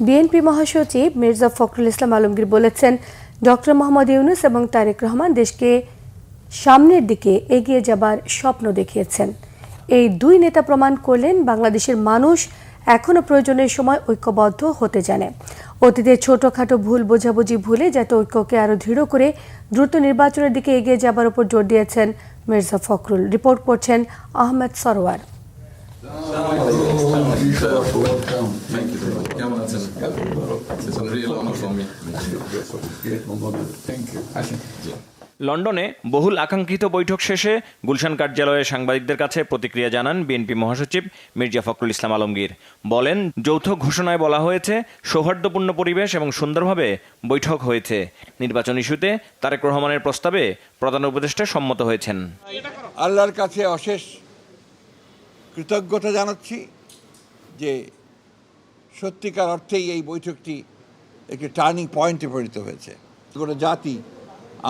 BNP মহাসচিব মির্জা ফখরুল ইসলাম আলমগীর বলেছেন, doctor Mohammad Yunus এবং তারেক রহমান দেশকে সামনের দিকে এগিয়ে যাবার স্বপ্ন দেখিয়েছেন। এই দুই নেতা প্রমাণ করলেন বাংলাদেশের মানুষ এখনো প্রয়োজনের সময় ঐক্যবদ্ধ হতে জানে। অতীতের ছোটখাটো ভুল বোঝাবুঝি ভুলে যাতে ঐক্যকে আরো দৃঢ় করে দ্রুত নির্বাচনের দিকে এগিয়ে যাবার উপর জোর দিয়েছেন মির্জা ফখরুল। রিপোর্ট করছেন আহমেদ সরওয়ার। লন্ডনে বহুল আকাঙ্ক্ষিত বৈঠক শেষে গুলশান কার্যালয়ে সাংবাদিকদের কাছে প্রতিক্রিয়া জানান বিএনপি মহাসচিব মির্জা ফখরুল ইসলাম আলমগীর। বলেন, যৌথ ঘোষণায় বলা হয়েছে সৌহার্দ্যপূর্ণ পরিবেশ এবং সুন্দরভাবে বৈঠক হয়েছে। নির্বাচন ইস্যুতে তারেক রহমানের প্রস্তাবে প্রধান উপদেষ্টা সম্মত হয়েছেন। আল্লাহর কাছে অশেষ কৃতজ্ঞতা জানাচ্ছি যে সত্যিকার অর্থেই এই বৈঠকটি একটি টার্নিং পয়েন্টে পরিণত হয়েছে। গোটা জাতি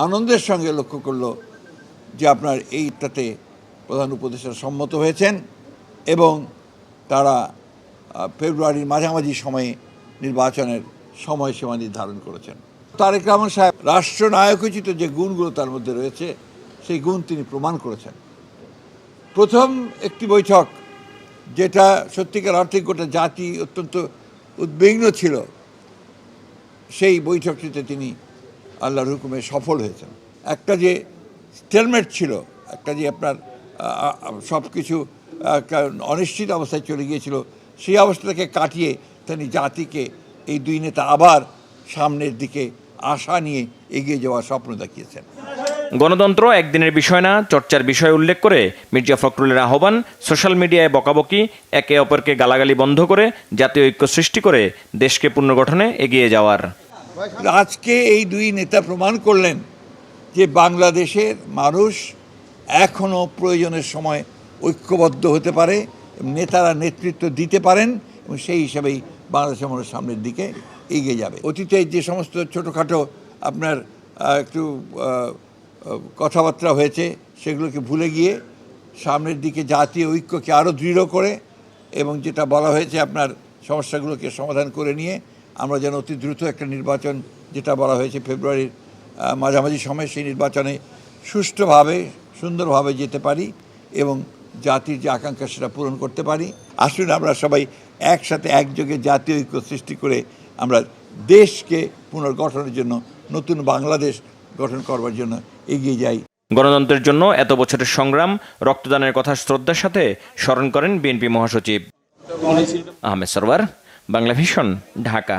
আনন্দের সঙ্গে লক্ষ্য করলো যে আপনার এইটাতে প্রধান উপদেষ্টা সম্মত হয়েছেন এবং তারা ফেব্রুয়ারির মাঝামাঝি সময়ে নির্বাচনের সময়সীমা নির্ধারণ করেছেন। তারেক রহমান সাহেব রাষ্ট্রনায়কোচিত যে গুণগুলো তার মধ্যে রয়েছে সেই গুণ তিনি প্রমাণ করেছেন। প্রথম একটি বৈঠক যেটা সত্যিকার অর্থে গোটা জাতি অত্যন্ত উদ্বিগ্ন ছিল, সেই বৈঠকটিতে তিনি আল্লাহর হুকুমে সফল হয়েছেন। একটা যে স্টেলমেট ছিল, একটা যে আপনার সব কিছু অনিশ্চিত অবস্থায় চলে গিয়েছিল, সেই অবস্থাটাকে কাটিয়ে তিনি জাতিকে এই দুই নেতা আবার সামনের দিকে আশা নিয়ে এগিয়ে যাওয়ার স্বপ্ন দেখিয়েছেন। গণতন্ত্র একদিনের বিষয় না, চর্চার বিষয় উল্লেখ করে মির্জা ফখরুলের আহ্বান, সোশ্যাল মিডিয়ায় বকাবকি, একে অপরকে গালাগালি বন্ধ করে জাতীয় ঐক্য সৃষ্টি করে দেশকে পুনর্গঠনে এগিয়ে যাওয়ার। আজকে এই দুই নেতা প্রমাণ করলেন যে বাংলাদেশের মানুষ এখনও প্রয়োজনের সময় ঐক্যবদ্ধ হতে পারে, নেতারা নেতৃত্ব দিতে পারেন এবং সেই হিসাবেই বাংলাদেশের মানুষ সামনের দিকে এগিয়ে যাবে। অতীতে যে সমস্ত ছোটোখাটো আপনার একটু কথাবার্তা হয়েছে সেগুলোকে ভুলে গিয়ে সামনের দিকে জাতীয় ঐক্যকে আরও দৃঢ় করে এবং যেটা বলা হয়েছে আপনার সমস্যাগুলোকে সমাধান করে নিয়ে আমরা যেন অতি দ্রুত একটা নির্বাচন, যেটা বলা হয়েছে ফেব্রুয়ারির মাঝামাঝি সময়, সেই নির্বাচনে সুষ্ঠুভাবে সুন্দরভাবে যেতে পারি এবং জাতির যে আকাঙ্ক্ষা সেটা পূরণ করতে পারি। আসুন আমরা সবাই একসাথে একযোগে জাতীয় ঐক্য সৃষ্টি করে আমরা দেশকে পুনর্গঠনের জন্য, নতুন বাংলাদেশ গঠন করবার জন্য এগিয়ে যাই। গণতন্ত্রের জন্য এত বছরের সংগ্রাম, রক্তদানের কথা শ্রদ্ধার সাথে স্মরণ করেন বিএনপি মহাসচিব। আহমেদ সরওয়ার, বাংলা ভিশন, ঢাকা।